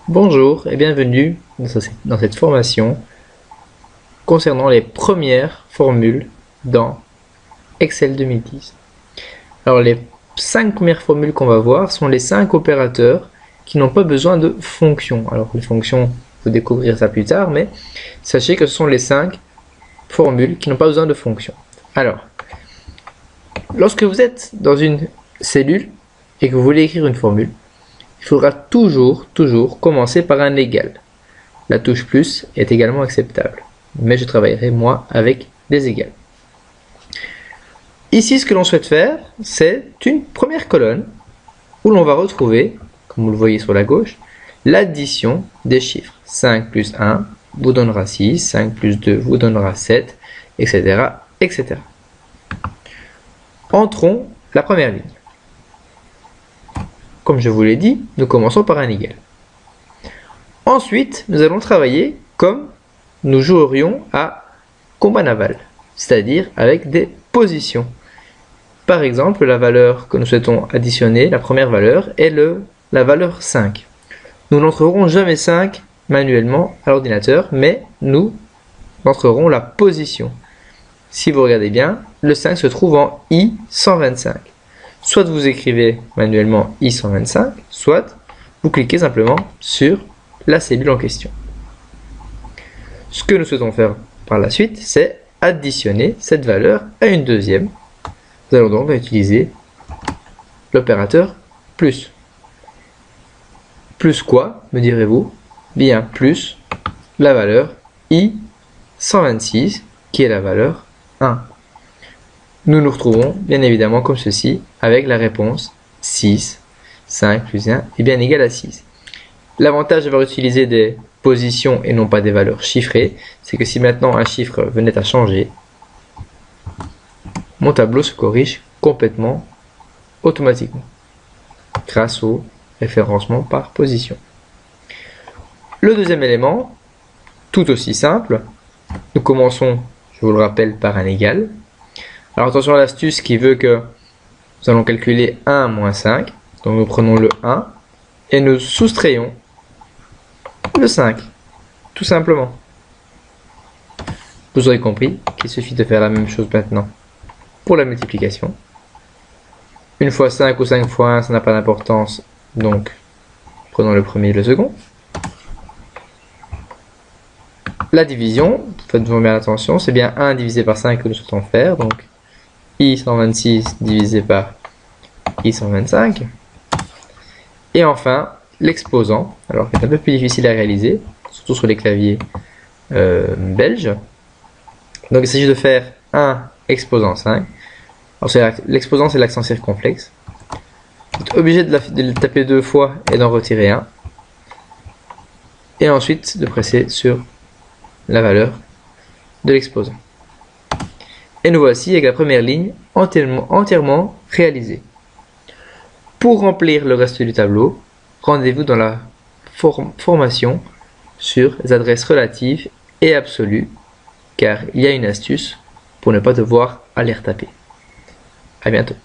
Bonjour et bienvenue dans cette formation concernant les premières formules dans Excel 2010. Alors les 5 premières formules qu'on va voir sont les 5 opérateurs qui n'ont pas besoin de fonctions. Alors les fonctions, vous découvrirez ça plus tard, mais sachez que ce sont les 5 formules qui n'ont pas besoin de fonctions. Alors, lorsque vous êtes dans une cellule et que vous voulez écrire une formule, il faudra toujours commencer par un égal. La touche plus est également acceptable, mais je travaillerai moi avec des égals. Ici, ce que l'on souhaite faire, c'est une première colonne où l'on va retrouver, comme vous le voyez sur la gauche, l'addition des chiffres. 5 plus 1 vous donnera 6, 5 plus 2 vous donnera 7, etc. etc. Entrons la première ligne. Comme je vous l'ai dit, nous commençons par un égal. Ensuite, nous allons travailler comme nous jouerions à combat naval, c'est-à-dire avec des positions. Par exemple, la valeur que nous souhaitons additionner, la première valeur, est la valeur 5. Nous n'entrerons jamais 5 manuellement à l'ordinateur, mais nous entrerons la position. Si vous regardez bien, le 5 se trouve en I125. Soit vous écrivez manuellement I125, soit vous cliquez simplement sur la cellule en question. Ce que nous souhaitons faire par la suite, c'est additionner cette valeur à une deuxième. Nous allons donc utiliser l'opérateur plus. Plus quoi, me direz-vous? Bien, plus la valeur I126, qui est la valeur 1. Nous nous retrouvons bien évidemment comme ceci, avec la réponse 6, 5 plus 1 est bien égal à 6. L'avantage d'avoir utilisé des positions et non pas des valeurs chiffrées, c'est que si maintenant un chiffre venait à changer, mon tableau se corrige complètement automatiquement, grâce au référencement par position. Le deuxième élément, tout aussi simple, nous commençons, je vous le rappelle, par un égal. Alors attention à l'astuce qui veut que nous allons calculer 1 moins 5. Donc nous prenons le 1 et nous soustrayons le 5. Tout simplement. Vous aurez compris qu'il suffit de faire la même chose maintenant pour la multiplication. 1 fois 5 ou 5 fois 1, ça n'a pas d'importance. Donc prenons le premier et le second. La division, faites-vous bien attention, c'est bien 1 divisé par 5 que nous souhaitons faire. Donc I126 divisé par I125. Et enfin, l'exposant, alors qui est un peu plus difficile à réaliser, surtout sur les claviers belges. Donc il s'agit de faire 1 exposant 5. L'exposant, c'est l'accent circonflexe. Vous êtes obligé de le taper 2 fois et d'en retirer 1. Et ensuite de presser sur la valeur de l'exposant. Et nous voici avec la première ligne entièrement réalisée. Pour remplir le reste du tableau, rendez-vous dans la formation sur les adresses relatives et absolues, car il y a une astuce pour ne pas devoir aller retaper. À bientôt.